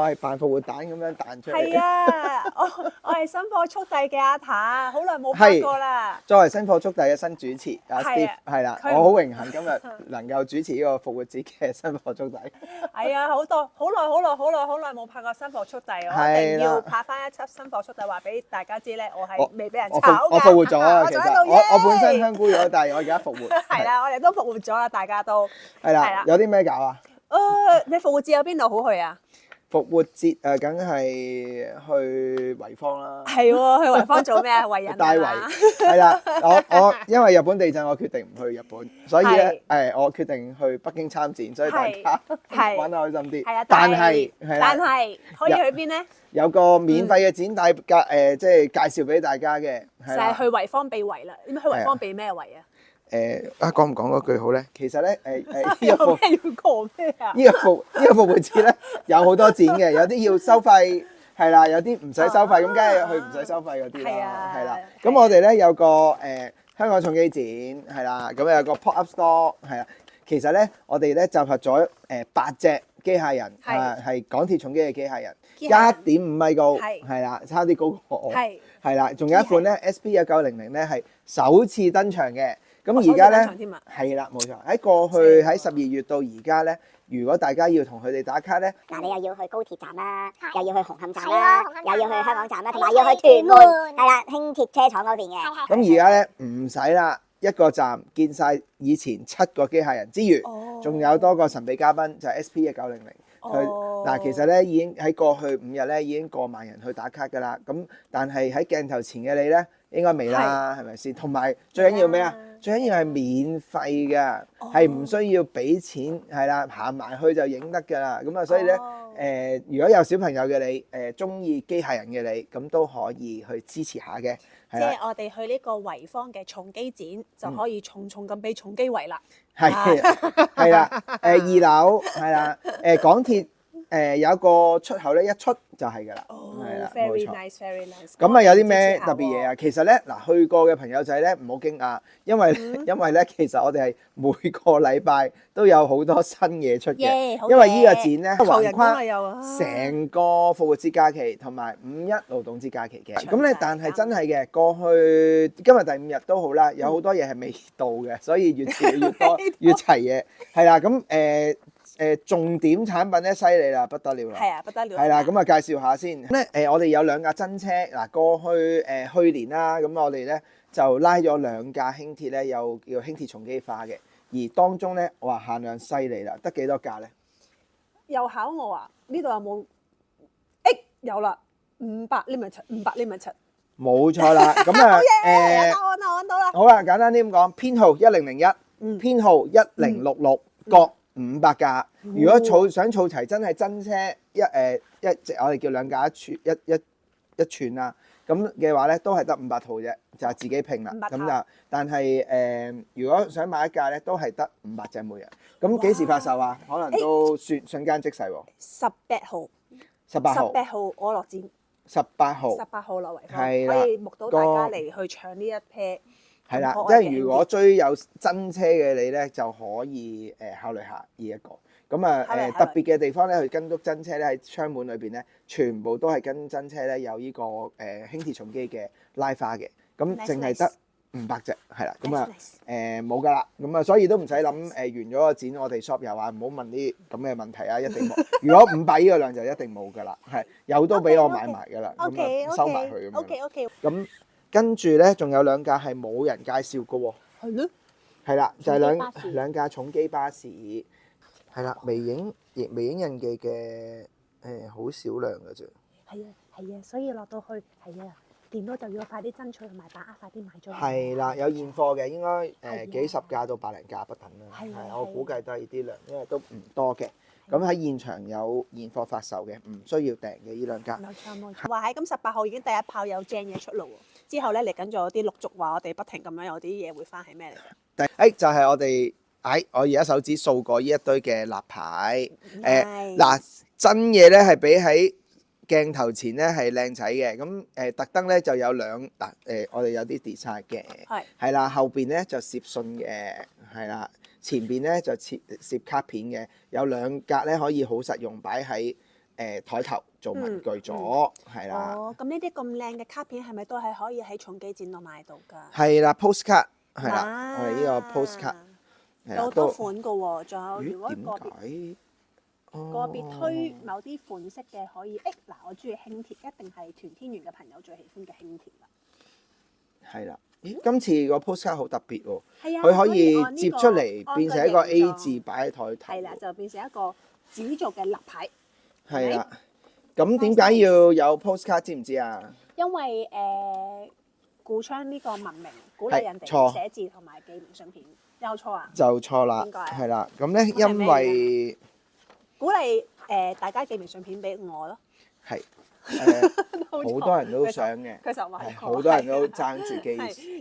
我係扮復活蛋咁樣彈出嚟。係啊，我係新貨速遞嘅阿塔，好耐冇拍過啦。作為新貨速遞嘅新主持阿 Steve 係啦，佢我好榮幸今日能夠主持呢個復活節嘅新貨速遞。係啊，好耐冇拍過新貨速遞，我一定要拍翻一輯新貨速遞，話俾大家知咧，我係未俾人炒㗎。我復活咗啊！其實我本身香菇咗，但係我而家復活。係啦，我哋都復活咗啦，大家都係啦。有啲咩搞啊？你復活節有邊度好去啊？復活節梗係去惠芳啦。係喎，去惠芳做咩啊？為人大圍係啦。我因為日本地震，我決定唔去日本，所以咧我決定去北京參戰，所以大家玩得開心啲。係啊，但係可以去邊咧？有個免費嘅展即係介紹俾大家嘅，就係去惠芳避圍啦。點解去惠芳避咩圍啊？講唔講嗰句好咧？其實咧有咩要講咩啊？呢個復活節咧有好多展嘅，有啲要收費係啦，有啲唔使收費，咁梗係去唔使收費嗰啲啦，係啦。咁我哋咧有個香港重機展係啦，咁有個 pop up store 係啦。其實咧我哋咧集合咗8隻機械人係港鐵重機嘅機械人，1.5米高係啦，差啲高過我係啦。仲有一款咧 SP1900咧係首次登場嘅。咁而家咧係啦，冇錯。喺過去喺12月到而家咧，如果大家要同佢哋打卡咧，嗱，你又要去高鐵站啦，又要去紅磡站啦，又要去香港站啦，同埋要去屯門，係啦，輕鐵車廠嗰邊嘅。咁而家咧唔使啦，一個站見晒以前7個機械人之餘，仲有多個神秘嘉賓就係 SP1900。嗱，其實咧已經喺過去5日咧已經過萬人去打卡㗎啦。咁但係喺鏡頭前嘅你咧應該未啦，係咪先？同埋最緊要咩啊？最緊要係免費㗎，係唔需要俾錢，係啦，行埋去就影得㗎啦。咁啊，所以咧如果有小朋友嘅你，中意機械人嘅你，咁都可以去支持下嘅。即係我哋去呢個惠芳嘅重機展，就可以重咁俾重機圍啦。係啦，2樓係啦，港鐵有一個出口咧，一出就係㗎啦。係啦，冇錯。Very nice。咁啊，有啲咩特別嘢啊？其實咧，嗱，去過嘅朋友仔咧，唔好驚訝，因為咧，其實我哋係每個禮拜都有好多新嘢出嘅。因為呢個展咧，橫跨成個復活節假期同埋5·1勞動節假期嘅。咁咧，但係真係嘅，過去今日第5日都好啦，有好多嘢係未到嘅，所以越遲越多越齊嘢。係啦，咁重點產品咧犀利啦，不得了啦！係啊，不得了！係啦，咁啊介紹下先。咁咧我哋有2架真車。嗱，過去年啦，咁我哋咧就拉咗2架輕鐵咧，又叫輕鐵重機化嘅。而當中咧，我話限量犀利啦，得幾多架咧？又考我啊？呢度有冇？有啦，500 limit 7。冇錯啦，咁啊我揾到啦。好啦，簡單啲咁講，編號1001，編號1066，各500架。如果想儲齊真係真車我哋叫2架一串啦，咁嘅話咧都係得500套啫，就係自己拼啦。咁就但係如果想買一架咧，都係得500隻每日。咁幾時發售啊？可能都瞬間即逝喎。18號。18號我落展。18號。18號落惠芳，係啦，可以目到大家嚟去搶呢一 pair。係啦，即係如果追有真車嘅你咧，就可以考慮下呢一個。咁啊特別嘅地方咧，佢跟足真車咧喺窗門裏邊咧，全部都係跟真車咧有呢個輕鐵重機嘅拉花嘅。咁淨係得500隻，係啦。咁啊冇㗎啦。咁啊所以都唔使諗完咗個展，我哋 shop 又話唔好問啲咁嘅問題啊，一定冇。如果500呢個量就一定冇㗎啦，係有都俾我買埋㗎啦，咁啊收埋佢咁樣。OK。咁跟住咧，仲有2架係冇人介紹嘅喎。係咯。係啦，就係兩架重機巴士。係啦，微影印記嘅好少量嘅啫。係啊，所以落到去係啊，見到就要快啲爭取同埋把握，快啲買咗。係啦，有現貨嘅，應該幾十架到百零架不等啦。係，我估計都係呢啲量，因為都唔多嘅。咁喺現場有現貨發售嘅，唔需要訂嘅呢2架。冇錯。話喺咁18號已經第一炮有正嘢出爐喎。之後咧嚟緊仲有啲陸續話我哋不停咁樣有啲嘢會翻係咩嚟嘅？就係我哋我而家手指掃過呢一堆嘅立牌。嗱，真嘢咧係比喺鏡頭前咧係靚仔嘅。咁特登咧就有我哋有啲 design 嘅。係啦，後邊咧就攝信嘅。係啦，前邊咧就攝卡片嘅。有2格咧可以好實用擺喺枱頭做文具咗，係啦。哦，咁呢啲咁靚嘅卡片係咪都係可以喺重機展度買到㗎？係啦，postcard 係啦，我哋呢個 postcard 有好多款㗎喎，仲有咦如果個別點解？個別推某啲款式嘅可以，嗱，我中意輕鐵，一定係團天園嘅朋友最喜歡嘅輕鐵啦。係啦，咦，今次個 postcard 好特別喎，係啊，佢可以按呢個摺出嚟變成一個按 A 字擺喺枱頭。係啦，就變成一個紙做嘅立牌。係啦，咁點解要有 postcard 知唔知啊？因為鼓倡呢個文明，鼓勵人錯哋寫字同埋寄明信片，有錯啊？就錯啦，點解啊係啦，咁咧因為鼓勵大家寄明信片俾我咯。係好好多人都想嘅，佢就話係好多人都爭住寄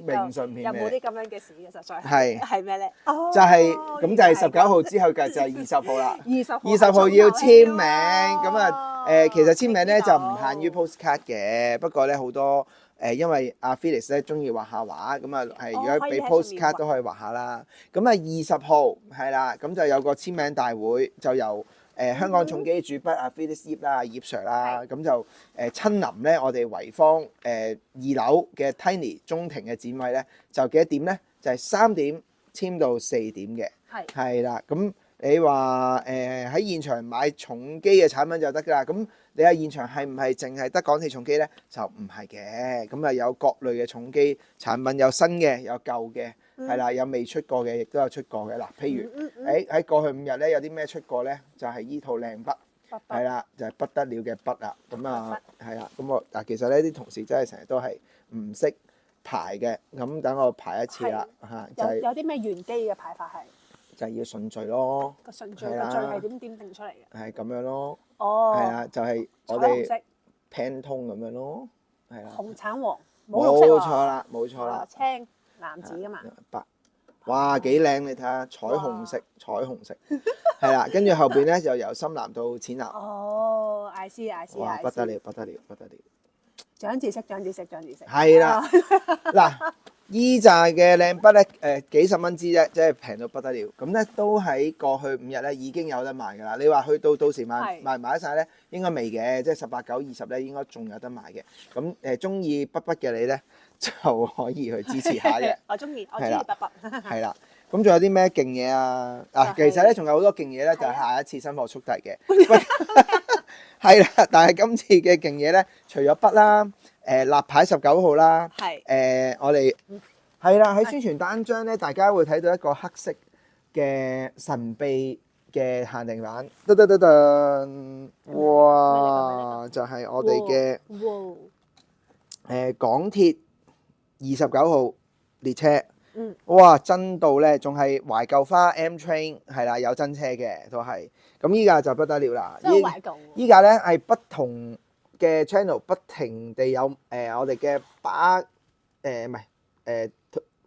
明信片有冇啲嘅，咁樣嘅事嘅？實在係咩咧？就係咁就係19號之後嘅就係20號啦。 20 20號要簽名，咁啊其實簽名咧就唔限於 postcard 嘅，不過咧好多因為阿 Felix 咧中意畫下畫，咁啊係如果俾 postcard 都可以畫下啦。咁啊20號係啦，咁就有個簽名大會，就由香港重機主筆阿 Felix 葉啦、葉 Sir 啦，咁就親臨咧我哋維坊2樓嘅 Tiny 中庭嘅展位咧，就幾多點咧？就係3點簽到4點嘅，係啦。咁你話喺現場買重機嘅產品就得㗎啦。咁你喺現場係唔係淨係得港鐵重機咧？就唔係嘅。咁啊有各類嘅重機產品，有新嘅，有舊嘅，係啦，有未出過嘅，亦都有出過嘅。嗱，譬如喺過去5日咧，有啲咩出過咧？就係依套靚筆，係啦，就係不得了嘅筆啦。咁啊，係啦。咁我嗱，其實咧啲同事真係成日都係唔識排嘅。咁等我排一次啦嚇，就係有啲咩玄機嘅排法係？就係要順序咯。個順序係點定出嚟嘅？係咁樣咯。哦。係啊，就係我哋 Pantone 咁樣咯。係啊。紅橙黃，冇綠色喎。冇錯啦，冇錯啦。青藍紫㗎嘛。白。哇，幾靚！你睇下，彩虹色，彩虹色。係啦，跟住後邊咧就由深藍到淺藍。哦，I see。哇，不得了，不得了，不得了！長知識。係啦，嗱。依扎嘅靚筆咧，幾十蚊支啫，即係平到不得了。咁咧都喺過去5日咧已經有得賣㗎啦。你話去到時賣唔賣得晒咧？應該未嘅，即係18、9、20咧應該仲有得賣嘅。咁中意筆嘅你咧就可以去支持下嘅。我中意筆。係啦，咁仲有啲咩勁嘢啊？其實咧仲有好多勁嘢咧，就係下一次新貨速遞嘅。係啦，但係今次嘅勁嘢咧，除咗筆啦。立牌19號啦，我哋係啦，喺宣傳單張咧，大家會睇到一個黑色嘅神秘嘅限定版，哇！就係我哋嘅港鐵29號列車，哇！真到咧，仲係懷舊花 M Train 係啦，有真車嘅都係，咁依家就不得了啦，依家咧係不同嘅 channel 不停地有我哋嘅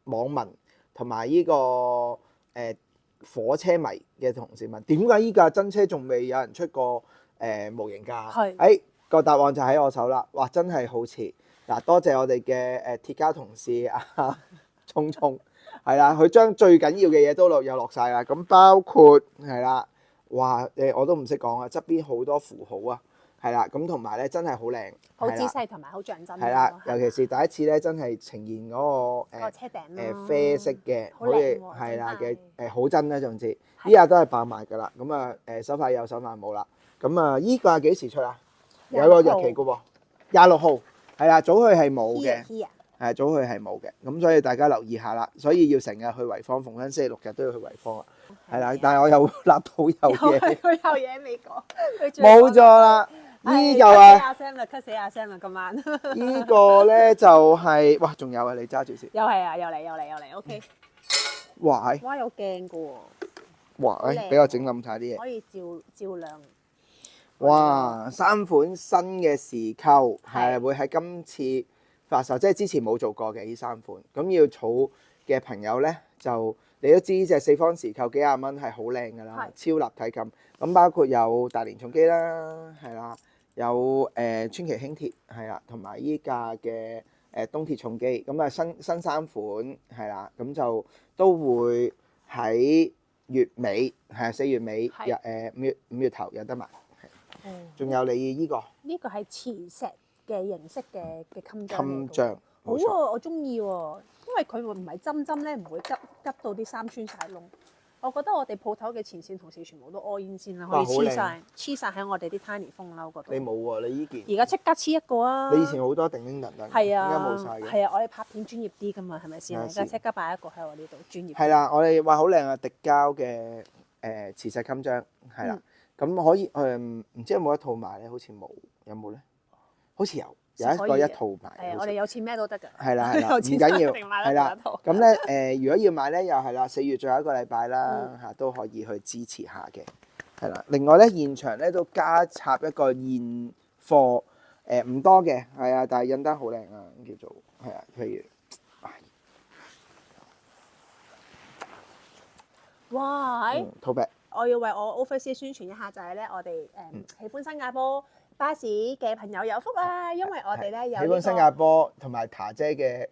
網民同埋呢個火車迷嘅同事問點解依架真車仲未有人出過模型㗎？個答案就喺我手啦！哇，真係好似嗱，多謝我哋嘅鐵家同事啊，聰聰係啦，佢將最緊要嘅嘢都落晒啦，咁包括係啦，哇我都唔識講啊，側邊好多符號啊！係啦，咁同埋咧真係好靚，好仔細同埋好像真。係啦，尤其是第一次咧，真係呈現嗰個車頂啡色嘅，好靚喎，係啦嘅好真啦，總之依家都係爆賣㗎啦。咁啊手快有手慢冇啦。咁啊依個係幾時出啊？有個日期㗎喎，26號係啦，早去係冇嘅，係早去係冇嘅。咁所以大家留意下啦。所以要成日去維坊，逢親星期6日都要去維坊啊。係啦，但係我又立到有嘢，佢有嘢未講，冇錯啦。依嚿啊 cut 死阿 Sam 啊！今晚呢個咧就係哇，仲有啊，你揸住先。又係啊，又嚟 ，OK。哇有鏡㗎喎。哇，俾我整冧晒啲嘢。可以照亮。哇，3款新嘅時購係會喺今次發售，即係之前冇做過嘅呢3款。咁要儲嘅朋友咧，就你都知呢隻4方時購幾廿蚊係好靚㗎啦，超立體感。咁包括有大連重機啦，係啦。有川崎輕鐵係啦，同埋依架嘅東鐵重機，咁啊新3款係啦，咁就都會喺月尾係4月尾5月頭有得賣。仲有你依個呢個係磁石嘅形式嘅襟章嚟襟㗎章，好喎，我中意喎，因為佢唔係針咧，唔會急到啲衫穿晒窿。我覺得我哋鋪頭嘅前線同事全部都 all in 先啦，可以黐晒喺我哋啲 tiny 風褸嗰度。你冇喎，你依件。而家即刻黐一個啊！你以前好多叮叮噹噹，係啊，而家冇晒嘅。係啊，我哋拍片專業啲㗎嘛，係咪先？而家即刻擺一個喺我呢度專業。係啦，我哋話好靚啊，滴膠嘅磁石襟章係啦，咁可以唔知有冇一套賣咧？好似冇，有冇咧？好似有一套賣。係我哋有錢咩都得㗎。係啦，唔緊要，係啦。咁咧如果要買咧，又係啦，4月最後一個禮拜啦嚇，都可以去支持下嘅。係啦，另外咧現場咧都加插一個現貨，唔多嘅，係啊，但係印得好靚啊，叫做係啊，譬如。哇！土壁，我要為我 Office 宣傳一下，就係咧，我哋喜歡新加坡巴士嘅朋友有福啊！因為我哋咧有喜歡新加坡同埋塔姐嘅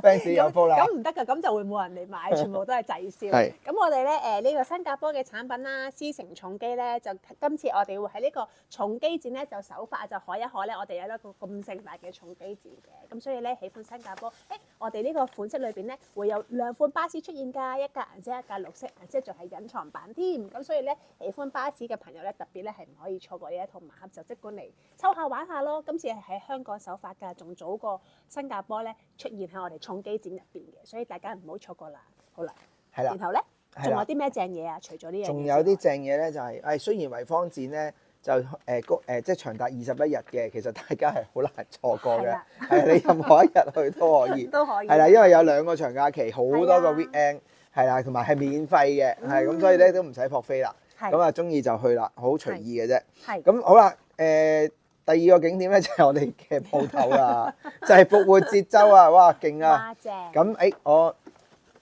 fans 有福啦。咁唔得㗎，咁就會冇人嚟買，全部都係滯銷。係。咁我哋咧呢個新加坡嘅產品啦，思城重機咧，就今次我哋會喺呢個重機展咧就首發就可一可咧，我哋有一個咁盛大嘅重機展嘅。咁所以咧喜歡新加坡，我哋呢個款式裏邊咧會有2款巴士出現㗎，一架銀色，一架綠色，即係仲係隱藏版添。咁所以咧喜歡巴士嘅朋友咧，特別咧係唔可以錯過呢一套盲盒，就即管嚟抽下玩下咯。今次係喺香港首發㗎，仲早過新加坡咧出現喺我哋重機展入邊嘅，所以大家唔好錯過啦。好啦，係啦。然後咧仲有啲咩正嘢啊？除咗呢樣，仲有啲正嘢咧，就係雖然維坊展咧就即係長達21日嘅，其實大家係好難錯過嘅。係你任何一日去都可以。都可以。係啦，因為有2個長假期，好多個 weekend 係啦，同埋係免費嘅，係咁，所以咧都唔使撲飛啦。咁啊，中意就去啦，好隨意嘅啫。係。咁好啦，第二個景點咧就係我哋嘅鋪頭啦，就係復活節週啊！哇，勁啊！正。咁我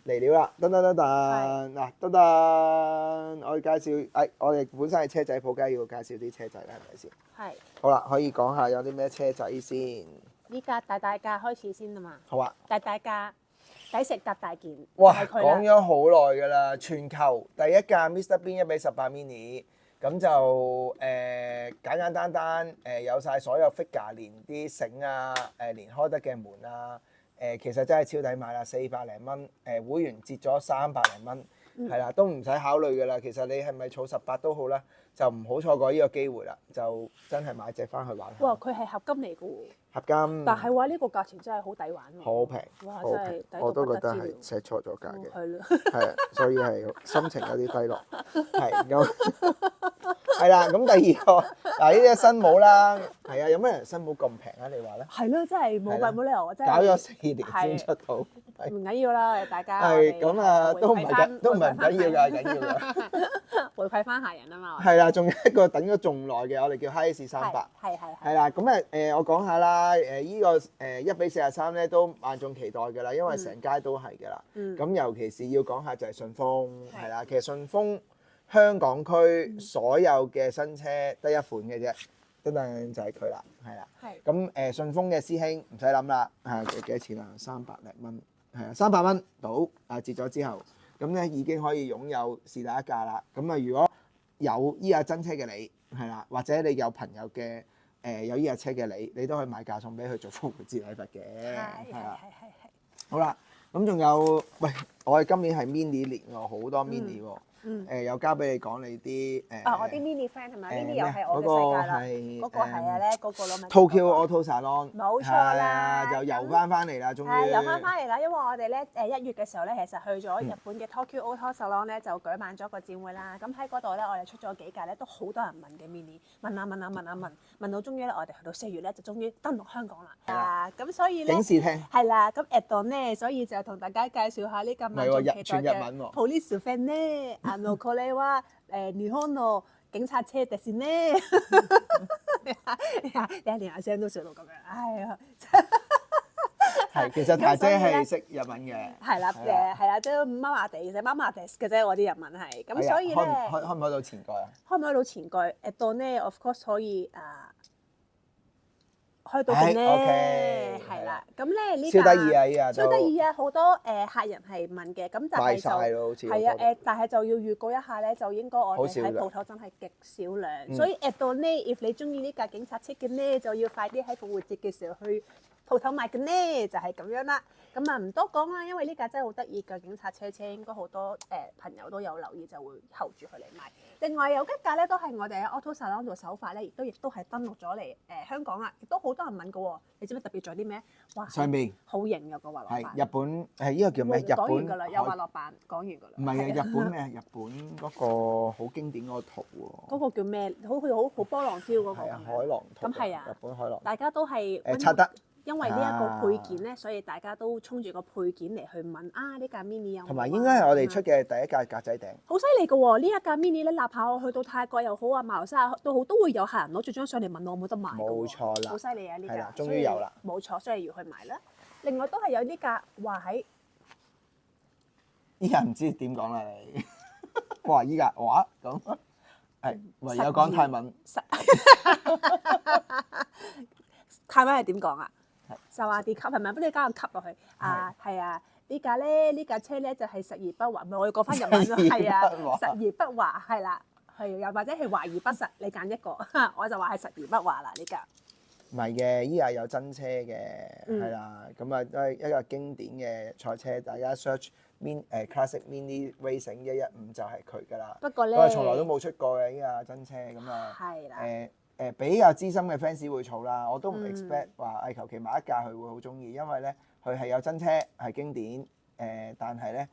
嚟料啦，嗱，我介紹我哋本身係車仔鋪，梗係要介紹啲車仔啦，係咪先？係。好啦，可以講下有啲咩車仔先。依家大價開始先啊嘛。好啊。大價。抵食搭大件，哇！講咗好耐㗎啦，全球第一架 Mr Bean 1:18 mini，咁就簡單有晒所有 figure，連啲繩啊，連開得嘅門啊，其實真係超抵買啦，400零蚊，會員折咗300零蚊，係啦，都唔使考慮㗎啦。其實你係咪儲18都好啦，就唔好錯過呢個機會啦，就真係買隻翻去玩下。哇！佢係合金嚟㗎喎。合金。但係話呢個價錢真係好抵玩喎。好平。哇！真係抵到不得之了。我都覺得係寫錯咗價嘅。係咯。係啊，所以係心情有啲低落。係咁。係啦，咁第二個嗱呢啲新帽啦，係啊，有咩人新帽咁平啊？你話咧？係咯，真係冇理由，真係。搞咗4年先出到。唔緊要啦，大家。係咁啊，都唔係唔緊要㗎，緊要㗎。回饋翻客人啊嘛。係啦，仲有一個等咗仲耐嘅，我哋叫 Hiace 300。係啦，咁我講下啦，依個1:43咧都萬眾期待㗎啦，因為成街都係㗎啦。咁尤其是要講下就係順豐，係啦，其實順豐香港區所有嘅新車得一款嘅啫，就係佢啦，係啦。咁順豐嘅師兄唔使諗啦，幾多錢啊？300零蚊，係啊，300蚊到折咗之後，咁咧已經可以擁有是第一架啦。咁啊，如果有依架真車嘅你，係啦，或者你有朋友嘅有依架車嘅你都可以買架送俾佢做復活節禮物嘅，係啊。好啦，咁仲有，喂，我哋今年係 mini 年喎，好多 mini 喎。又交俾你講你啲我啲 mini friend 係咪？呢啲又係我嘅世界啦。嗰個係啊咧，嗰個咯咪。Tokyo Auto Salon。冇錯啦。就遊翻嚟啦，終於。遊翻嚟啦，因為我哋咧1月嘅時候咧，其實去咗日本嘅 Tokyo Auto Salon 咧，就舉辦咗個展會啦。咁喺嗰度咧，我哋出咗幾架咧，都好多人問嘅 mini，問到終於咧，我哋去到4月咧，就終於登陸香港啦。咁所以咧。警視廳。係啦，咁 at 到咧，所以就同大家介紹下呢個萬眾期待嘅。全日文喎。Police fan 咧。これは日本の警察車ですね。你連阿 Sam 都笑到咁樣，哎呀！係，其實大姐係識日文嘅。係啦，係啦，都麻地嘅啫，麻地嘅啫，我啲日文係。咁所以咧，開唔開到前蓋啊？開唔開到前蓋？到呢 of course 可以開到嘅咧， OK，係啦。咁咧呢超得意啊！依家超得意啊！好多客人係問嘅，咁但係就賣曬咯好似係啊但係就要預告一下咧，就應該我哋喺鋪頭真係極少量，所以到呢，if 你中意呢架警察車嘅呢，就要快啲喺復活節嘅時候去鋪頭買嘅呢，就係咁樣啦。咁啊唔多講啦，因為呢架真係好得意嘅警察車，應該好多朋友都有留意，就會候住佢嚟買。另外有一架咧都係我哋喺 Auto Salon 度首發咧，亦都係登陸咗嚟香港啦，亦都好多人問嘅喎。你知唔知特別在啲咩？哇！上面好型嘅個滑落板。係日本係呢個叫咩？日本講完㗎啦，有滑落板講完㗎啦。唔係啊，日本咩？日本嗰個好經典嗰個圖喎。嗰個叫咩？好波浪 feel 嗰個。係啊，海浪圖。咁係啊，日本海浪。大家都係拆得。因為呢一個配件咧，所以大家都衝住個配件嚟去問啊！呢架 mini 有冇？同埋應該係我哋出嘅第一架格仔頂。好犀利㗎喎！呢一架 mini 咧，哪怕我去到泰國又好啊，馬來西亞都好，都會有客人攞住張相嚟問我有冇得買㗎喎。冇錯啦，好犀利啊！呢架終於有啦。冇錯，所以要去買啦。另外都係有呢架話喺依家唔知點講啦你。哇！依家哇咁係唯有講泰文。泰文係點講啊？就話啲級係咪？不如加個級落去啊！係啊，呢架車咧就係實而不華，唔係我要講翻日文咯，係啊，實而不華係啦，係又或者係華而不實，你揀一個，我就話係實而不華啦呢架。唔係嘅，依架有真車嘅，係啦，咁啊都係一個經典嘅賽車，大家 search Classic Mini Racing 115就係佢㗎啦。不過咧，佢從來都冇出過嘅依架真車，咁啊比較資深嘅 fans 會儲啦，我都唔 expect 話求其買一架佢會好中意，因為咧佢係有真車係經典，但係咧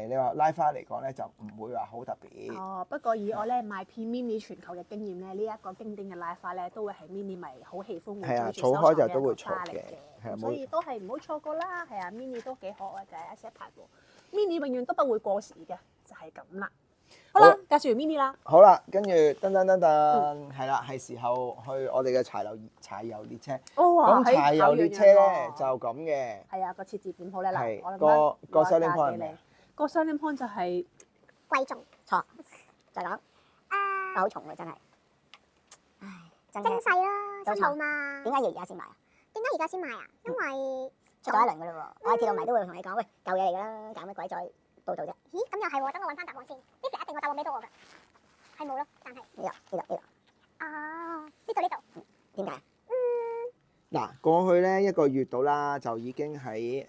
你話拉花嚟講咧就唔會話好特別。哦，不過以我咧賣片 mini 全球嘅經驗咧，呢一個經典嘅拉花咧都會係 mini 迷好喜歡會追住收藏嘅一個花嚟嘅，所以都係唔好錯過啦。係啊 ，mini 都幾可愛嘅，一隻牌喎 ，mini 永遠都不會過時嘅，就係咁啦。好啦，介紹完 mini 啦。好啦，跟住噔，係啦，係時候去我哋嘅柴油列車。咁柴油列車咧就咁嘅。係啊，個設置點好咧？嗱，我諗個 selling point 係咩？個 selling point 就係貴重。錯，再講。好重啊，真係。唉，精細啦，新路嘛。點解要而家先買啊？點解而家先買啊？因為出咗一輪㗎啦喎，我喺鐵路迷都會同你講，喂，舊嘢嚟㗎啦，搞乜鬼再報導啫？咦，咁又係喎，等我揾翻答案先。呢條一定個答案俾到我㗎，係冇咯，但係呢度。哦，呢度。點解？嗱，過去咧1個月到啦，就已經喺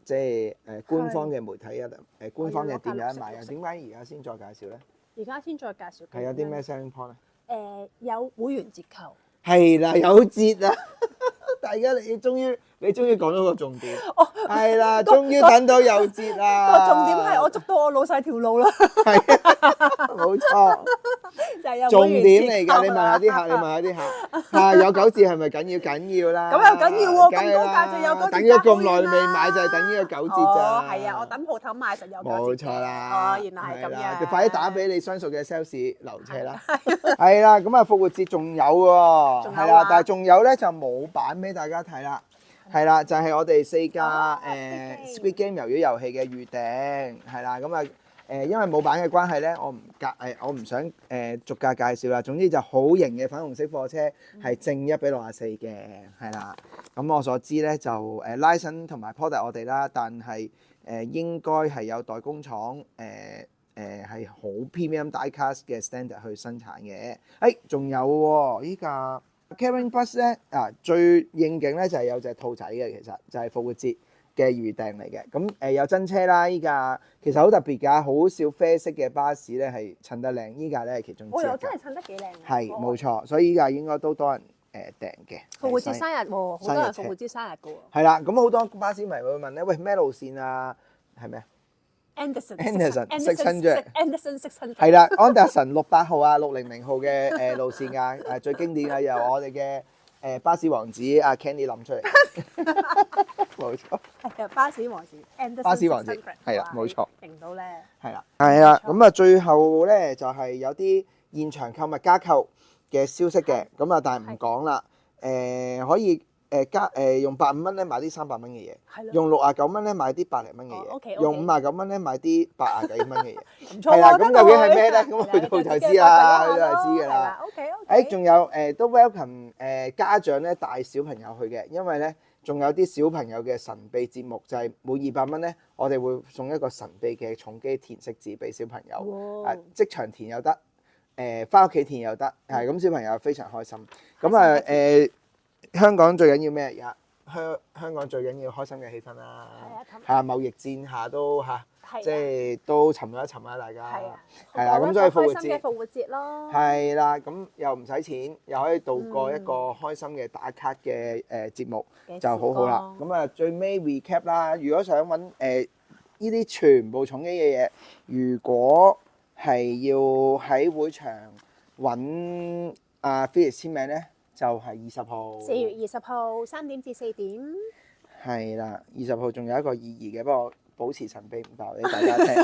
即係官方嘅媒體官方嘅店有得賣啊。點解而家先再介紹咧？而家先再介紹。係有啲咩 selling point 咧？有會員折扣。係啦，有折啊！大家你終於講咗個重點，係啦，終於等到有折啦！個重點係我捉到我老細條路啦，係冇錯，就係有重點嚟㗎。你問下啲客，有9折係咪緊要啦？咁又緊要喎，咁高價就有9折。等咗咁耐未買就係等呢個9折咋？係啊，我等鋪頭買實有9折。冇錯啦。哦，原來係咁樣。就快啲打俾你相熟嘅 sales 留車啦。係啦，咁啊復活節仲有喎，係啦，但係仲有咧就冇版俾大家睇啦。係啦，就係我哋4架Squid Game 魷魚遊戲嘅預訂，係啦，咁啊因為冇版嘅關係咧，我唔想逐架介紹啦。總之就好型嘅粉紅色貨車，係正1比64嘅，係啦。咁我所知咧就license 同埋 product 我哋啦，但係應該係有代工廠係好 premium die-cast 嘅 standard 去生產嘅。仲有喎，依架Caring Bus 咧最應景咧就係有隻兔仔嘅，其實就係復活節嘅預訂嚟嘅。咁有真車啦，依架其實好特別㗎，好少啡色嘅巴士咧係襯得靚，依架咧係其中之一。又真係襯得幾靚。係冇錯，所以依架應該都多人訂嘅。復活節生日喎，好多人復活節生日㗎喎。係啦，咁好多巴士迷會問咧，喂咩路線啊？係咩？Anderson 600。Anderson 600。係啦，Anderson 68號啊，600號嘅路線啊，最經典嘅由我哋嘅巴士王子阿 Kenny 諗出嚟。冇錯。係啊，巴士王子 Anderson 巴士王子 600係啦，冇錯。勁到咧。係啦，咁啊最後咧就係有啲現場購物加購嘅消息嘅，咁啊但係唔講啦。可以用85蚊咧買啲300蚊嘅嘢，係咯，用69蚊咧買啲百零蚊嘅哦嘢， ，OK，用59蚊咧買啲80幾蚊嘅嘢。唔錯係啦，喎，咁究竟係咩咧？咁去到就知啦，去到就知㗎啦。 OK，仲有都 welcome 家長咧帶小朋友去嘅，因為咧仲有啲小朋友嘅神秘節目，就係每200蚊咧，我哋會送一個神秘嘅重機填色紙俾小朋友，即場填又得，翻屋企填又得，係咁小朋友非常開心。咁啊香港最緊要咩而家？香港最緊要開心嘅氣氛啦，係貿易戰下都即係都沉咗一沉啦，大家係啦，咁所以復活節咯，係啦，咁又唔使錢，又可以度過一個開心嘅打卡嘅節目，就好好啦。咁啊最尾 recap 啦，如果想揾呢啲全部重機嘅嘢，如果係要喺會場揾阿 Felix 簽名咧，就係20號，4月20號3點至4點。係啦，20號仲有一個意義嘅，不過保持神秘唔爆俾大家聽。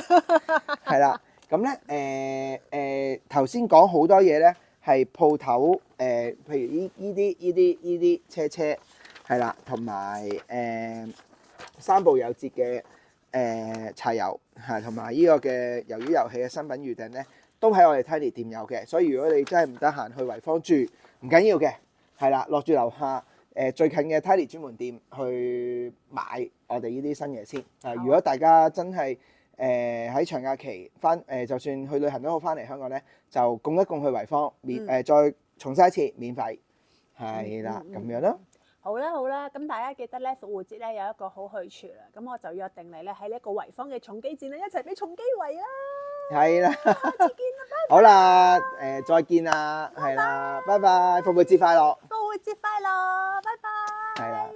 係啦，咁咧頭先講好多嘢咧，係鋪頭譬如呢啲車係啦，同埋三部有節嘅柴油係，同埋呢個嘅魷魚遊戲嘅新品預訂咧，都喺我哋 Tidy 店有嘅。所以如果你真係唔得閒去惠坊住，唔緊要嘅，係啦，落住樓下最近嘅 Tidy 專門店去買我哋呢啲新嘢先。如果大家真係喺長假期就算去旅行都好，翻嚟香港咧，就供一供去惠坊再重申一次免費，係啦，咁樣咯。好啦，咁大家記得咧，復活節咧有一個好去處啦，咁我就約定你咧喺呢一個惠坊嘅重機展咧一齊俾重機圍啦。係啦，下次見啦，拜拜。好啦，再見啦，係啦，拜拜，復活節快樂。復活節快樂，拜拜。係啦。